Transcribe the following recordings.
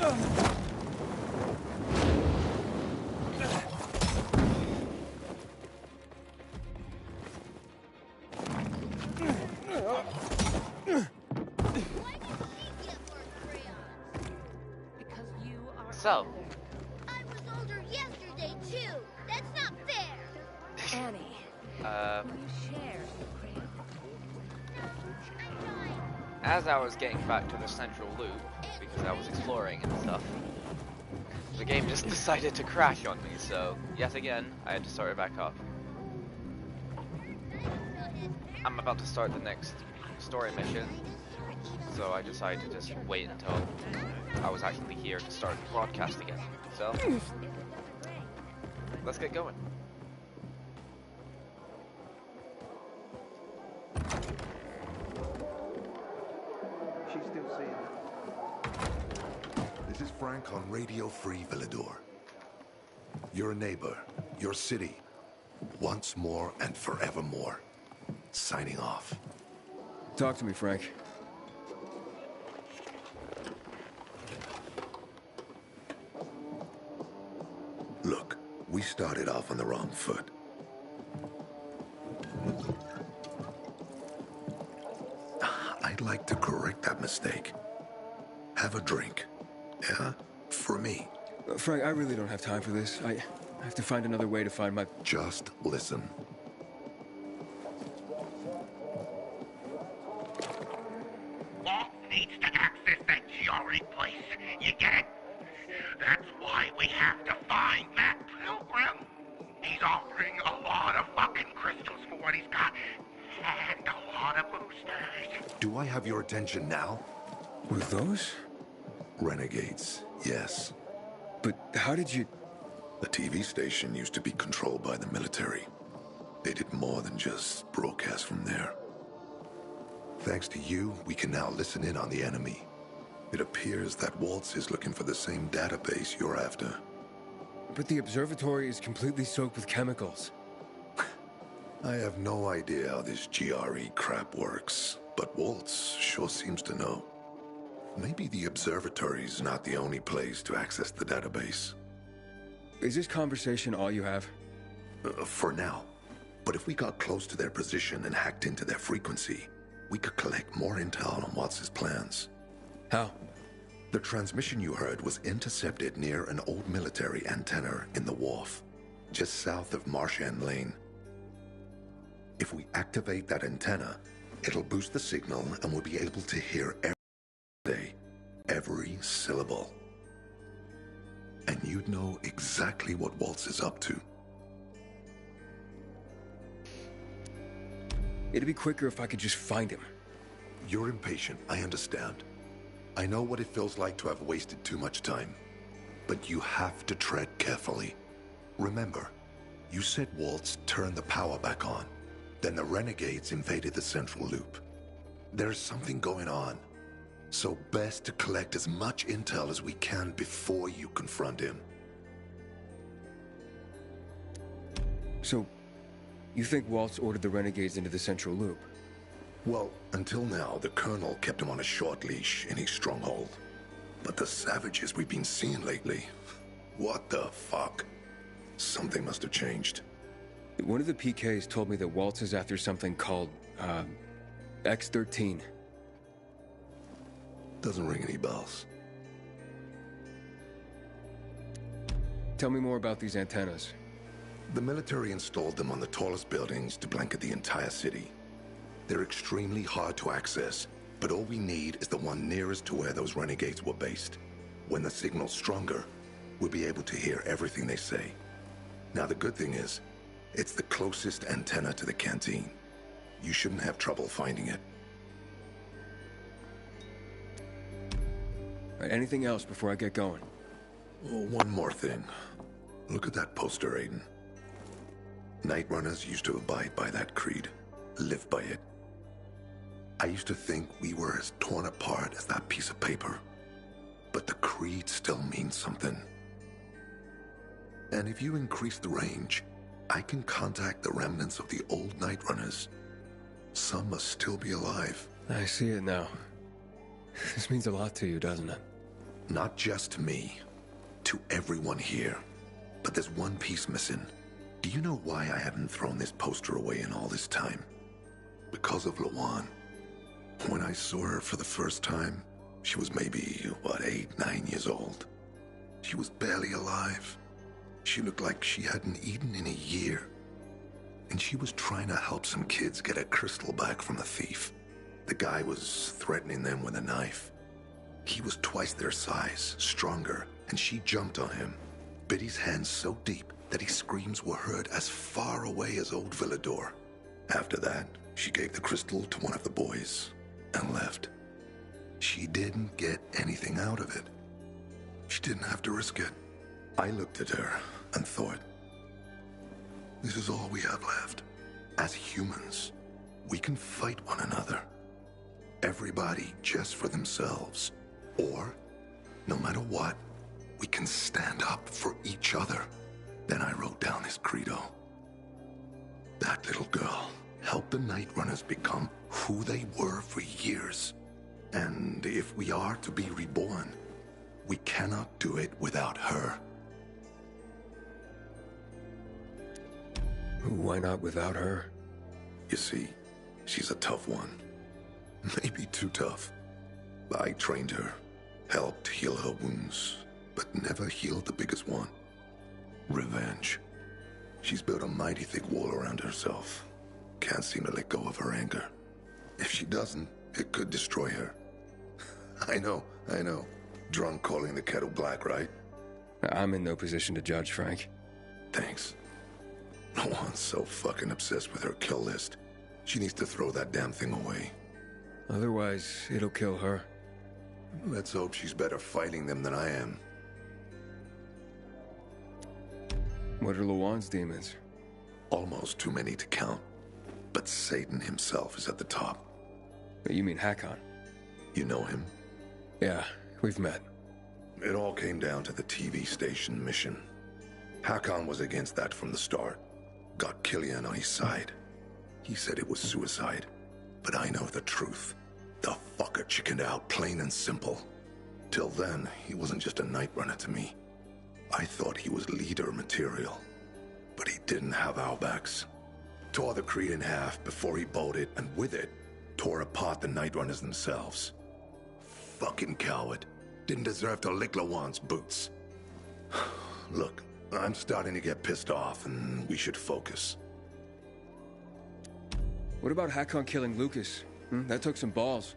So, I was older yesterday too. That's not fair. Annie, will you share your crayon? as I was getting back to the central loop, because I was exploring and stuff, the game just decided to crash on me, so yet again, I had to start it back up. I'm about to start the next story mission, so I decided to just wait until I was actually here to start the broadcast again. So, let's get going. She's still saying it. This is Frank on Radio Free Villador. Your neighbor, your city, once more and forevermore. Signing off. Talk to me, Frank. Look, we started off on the wrong foot. I'd like to correct that mistake. Have a drink. Yeah? For me. Frank, I really don't have time for this. I have to find another way to find my... Just listen. Walt needs to access that G.R.E. place. You get it? That's why we have to find that pilgrim. He's offering a lot of fucking crystals for what he's got. And a lot of boosters. Do I have your attention now? With those? Renegades, yes. But how did you... The TV station used to be controlled by the military. They did more than just broadcast from there. Thanks to you, we can now listen in on the enemy. It appears that Waltz is looking for the same database you're after. But the observatory is completely soaked with chemicals. I have no idea how this GRE crap works, but Waltz sure seems to know. Maybe the observatory's not the only place to access the database. Is this conversation all you have? For now. But if we got close to their position and hacked into their frequency, we could collect more intel on Waltz's plans. How? The transmission you heard was intercepted near an old military antenna in the wharf, just south of Marchand Lane. If we activate that antenna, it'll boost the signal and we'll be able to hear every syllable. And you'd know exactly what Waltz is up to. It'd be quicker if I could just find him. You're impatient, I understand. I know what it feels like to have wasted too much time. But you have to tread carefully. Remember, you said Waltz turned the power back on. Then the renegades invaded the central loop. There's something going on. So best to collect as much intel as we can before you confront him. So, you think Waltz ordered the renegades into the central loop? Well, until now, the Colonel kept him on a short leash in his stronghold. But the savages we've been seeing lately, what the fuck? Something must have changed. One of the PKs told me that Waltz is after something called, X-13. Doesn't ring any bells. Tell me more about these antennas. The military installed them on the tallest buildings to blanket the entire city. They're extremely hard to access, but all we need is the one nearest to where those renegades were based. When the signal's stronger, we'll be able to hear everything they say. Now the good thing is, it's the closest antenna to the canteen. You shouldn't have trouble finding it. All right, anything else before I get going? Oh, one more thing. Look at that poster, Aiden. Nightrunners used to abide by that creed, live by it. I used to think we were as torn apart as that piece of paper. But the creed still means something. And if you increase the range, I can contact the remnants of the old Nightrunners. Some must still be alive. I see it now. This means a lot to you, doesn't it? Not just to me, to everyone here. But there's one piece missing. Do you know why I haven't thrown this poster away in all this time? Because of Lawan. When I saw her for the first time, she was maybe, 8, 9 years old. She was barely alive. She looked like she hadn't eaten in a year. And she was trying to help some kids get a crystal back from a thief. The guy was threatening them with a knife. He was twice their size, stronger, and she jumped on him, bit his hand so deep that his screams were heard as far away as Old Villador. After that, she gave the crystal to one of the boys and left. She didn't get anything out of it. She didn't have to risk it. I looked at her and thought, this is all we have left. As humans, we can fight one another. Everybody just for themselves. Or, no matter what, we can stand up for each other. Then I wrote down this credo. That little girl helped the Nightrunners become who they were for years. And if we are to be reborn, we cannot do it without her. Why not without her? You see, she's a tough one. Maybe too tough. I trained her, helped heal her wounds, but never healed the biggest one. Revenge. She's built a mighty thick wall around herself. Can't seem to let go of her anger. If she doesn't, it could destroy her. I know. Drunk calling the kettle black, right? I'm in no position to judge, Frank. Thanks. No one's so fucking obsessed with her kill list. She needs to throw that damn thing away. Otherwise, it'll kill her. Let's hope she's better fighting them than I am. What are Lawan's demons? Almost too many to count. But Satan himself is at the top. You mean Hakon? You know him? Yeah, we've met. It all came down to the TV station mission. Hakon was against that from the start. Got Killian on his side. He said it was suicide. But I know the truth. The fucker chickened out, plain and simple. Till then, he wasn't just a Nightrunner to me. I thought he was leader material. But he didn't have our backs. Tore the Creed in half before he bolted, and with it, tore apart the Nightrunners themselves. Fucking coward. Didn't deserve to lick Lawan's boots. Look, I'm starting to get pissed off, and we should focus. What about Hakon killing Lucas? That took some balls.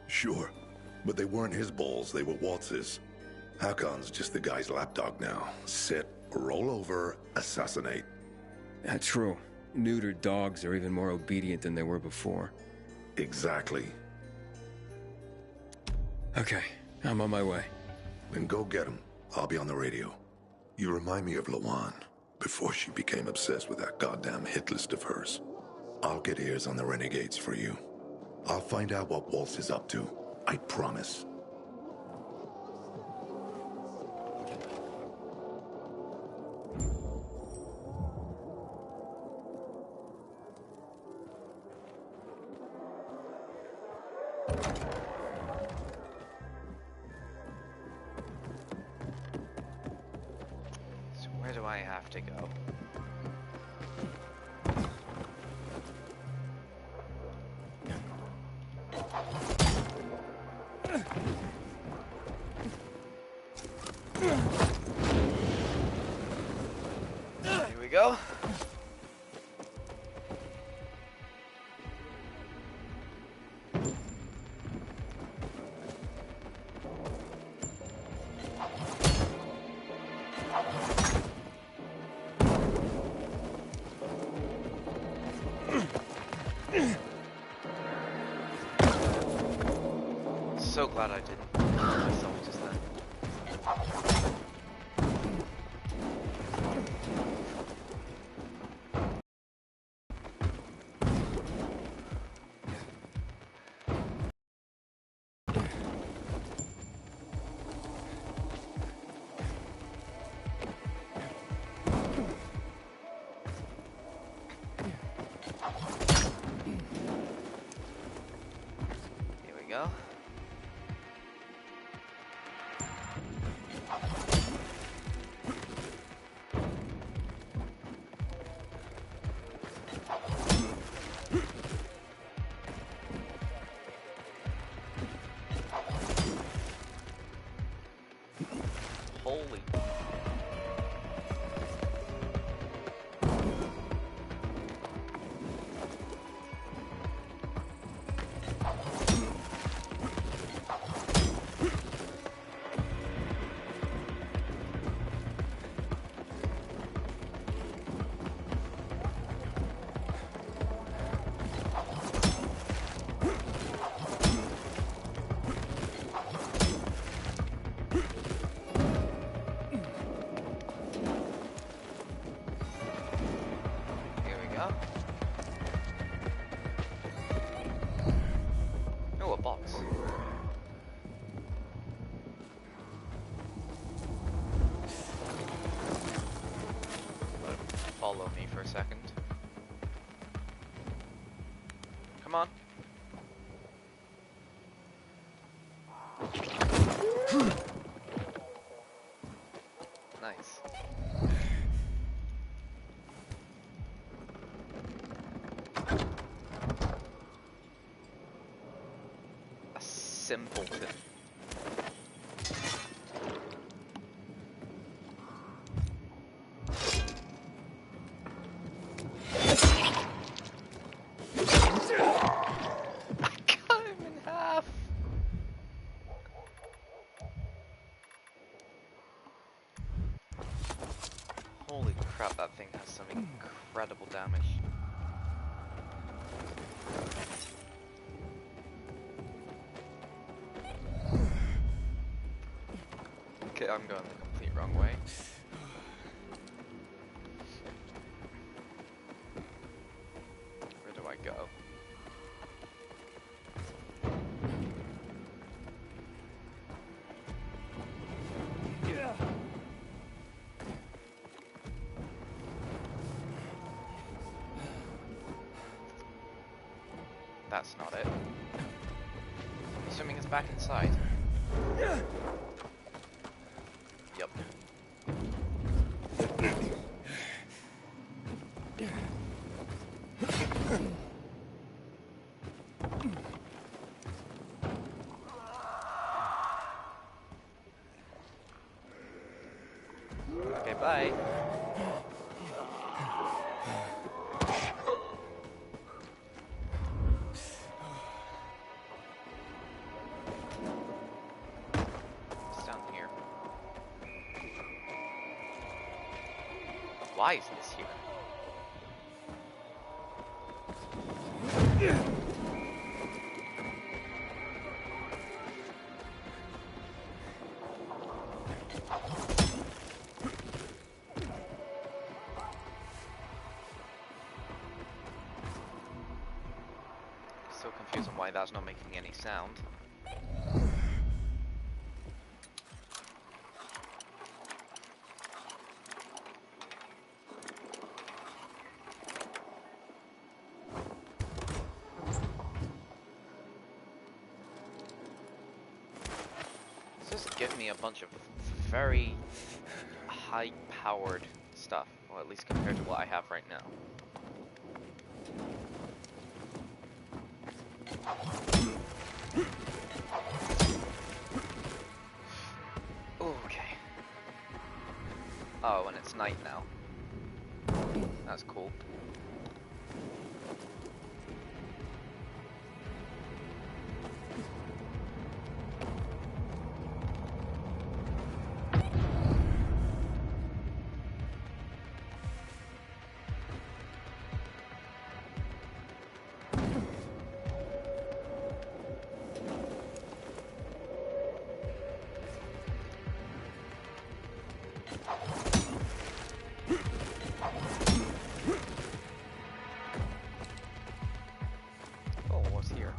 Sure, but they weren't his balls, they were Waltz's. Hakon's just the guy's lapdog now. Sit, roll over, assassinate. That's true. Neutered dogs are even more obedient than they were before. Exactly. Okay, I'm on my way. Then go get him. I'll be on the radio. You remind me of Lawan, before she became obsessed with that goddamn hit list of hers. I'll get ears on the renegades for you. I'll find out what Waltz is up to. I promise. So where do I have to go? Here we go. So glad I didn't kill myself just then. Here we go. Holy. Oh, a box. Follow me for a second. Come on. Nice. A simpleton. Cut him in half. Holy crap, that thing has some incredible damage. Okay, I'm going the complete wrong way. Where do I go? That's not it. Assuming it's back inside. Yep. Okay, bye. It's down here. Why is this here? So confused on why that's not making any sound. Just give me a bunch of very high-powered stuff, or at least compared to what I have right now. Okay. Oh, and it's night now. That's cool. Oh, what's here?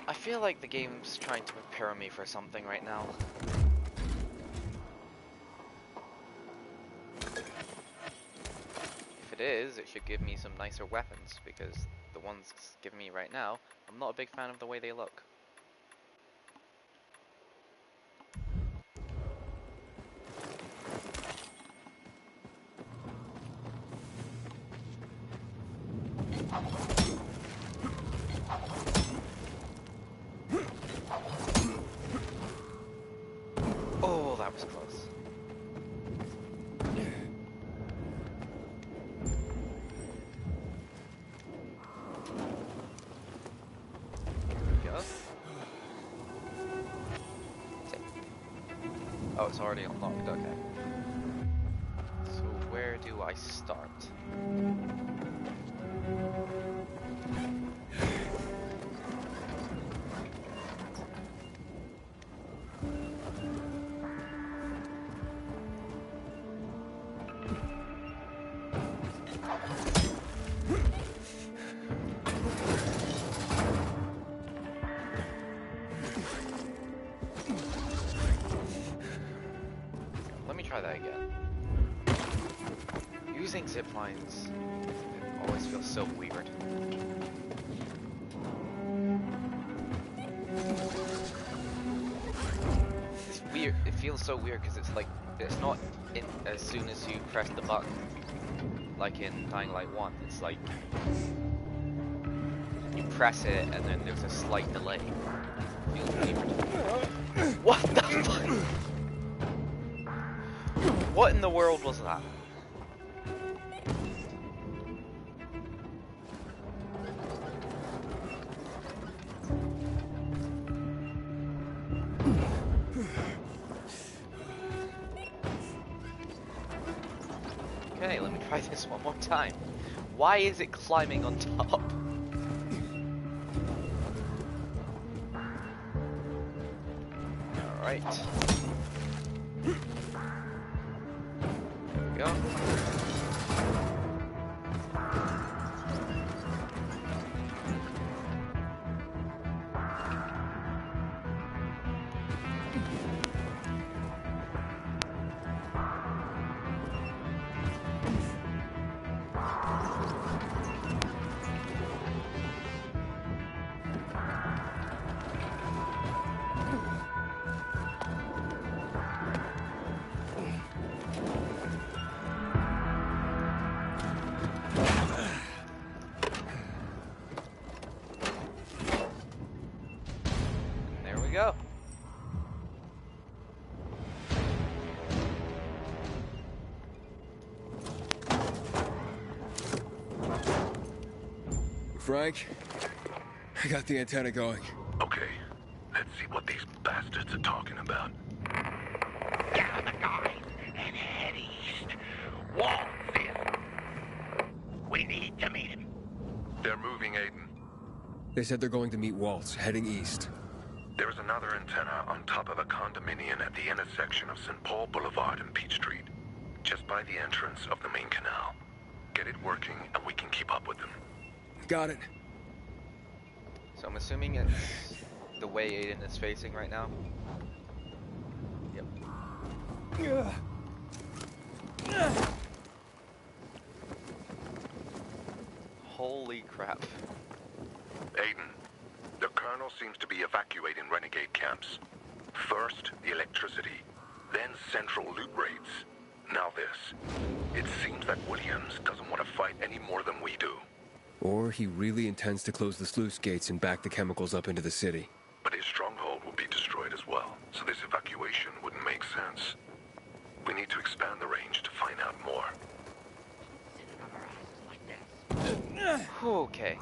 I feel like the game's trying to prepare me for something right now. If it is, it should give me some nicer weapons, because the ones it's giving me right now, I'm not a big fan of the way they look. Oh, it's already unlocked, okay. So where do I start? Let me try that again. Using zip lines always feels so weird. It's weird. It feels so weird because it's like it's not in as soon as you press the button, like in Dying Light 1. It's like you press it and then there's a slight delay. Feels weird. What the fuck? What in the world was that? Okay, let me try this one more time. Why is it climbing on top? Alright. There we go. There we go. Frank, I got the antenna going. Okay, let's see what these bastards are talking about. Gather the guys and head east. Waltz is. We need to meet him. They're moving, Aiden. They said they're going to meet Waltz, heading east. There's another antenna on top of a condominium at the intersection of St. Paul Boulevard and Peach Street, just by the entrance of the main canal. Get it working and we can keep up with them. Got it. So I'm assuming it's the way Aiden is facing right now. Yep. Holy crap. Aiden, the Colonel seems to be evacuating renegade camps. First, the electricity, then central loot raids. Now this. It seems that Williams doesn't want to fight any more than we do. Or he really intends to close the sluice gates and back the chemicals up into the city. But his stronghold will be destroyed as well, so this evacuation wouldn't make sense. We need to expand the range to find out more. Okay.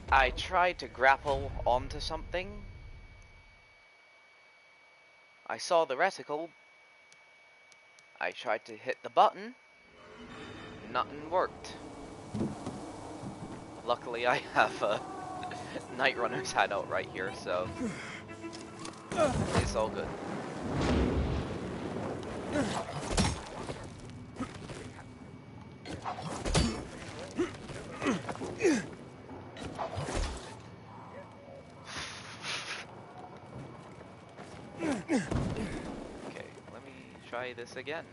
I tried to grapple onto something. I saw the reticle. I tried to hit the button. Nothing worked. Luckily I have a Nightrunners hideout right here, so it's all good. Okay, let me try this again.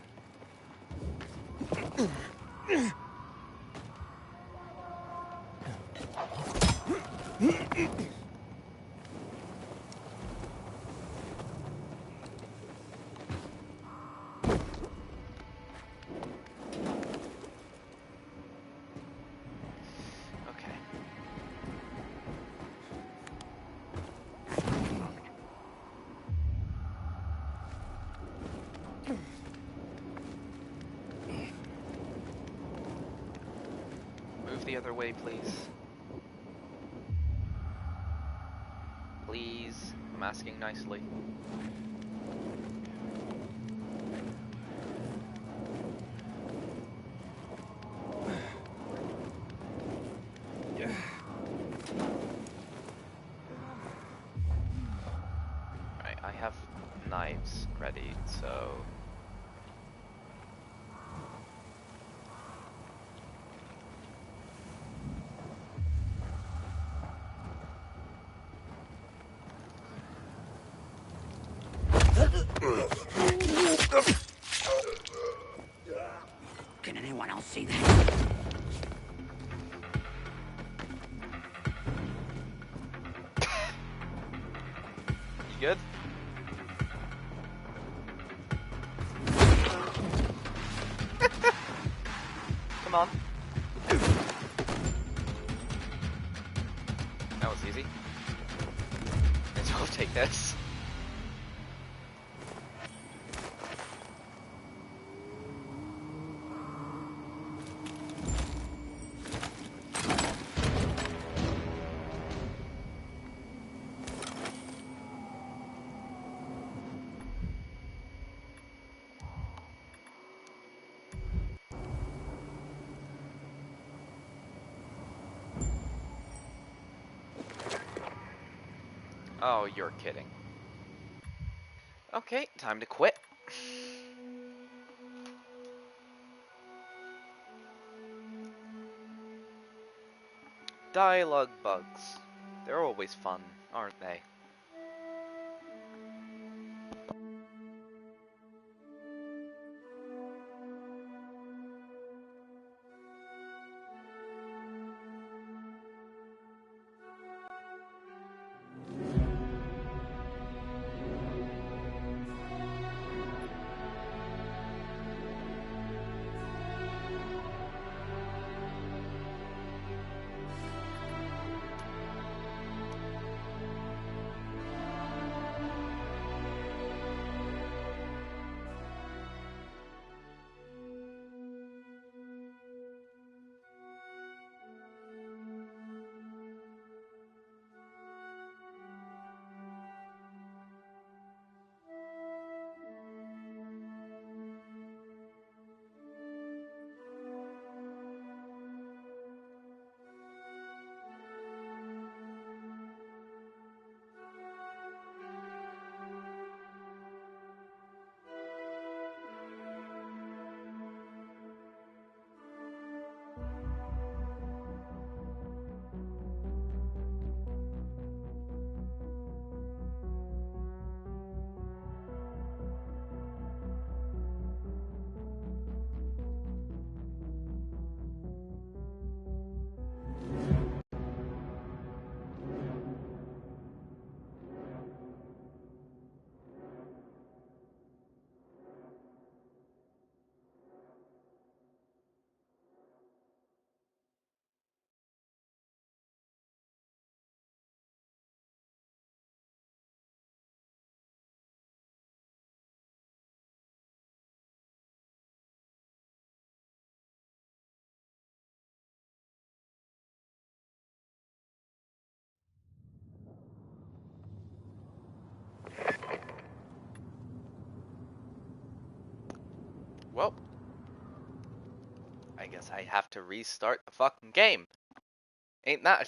Okay. the other way, please? Please. I'm asking nicely. Alright, I have knives ready, so... Can anyone else see that? You good? Come on. That was easy. May as well take this. Oh, you're kidding. Okay, time to quit. Dialogue bugs. They're always fun, aren't they? Well, I guess I have to restart the fucking game. Ain't that a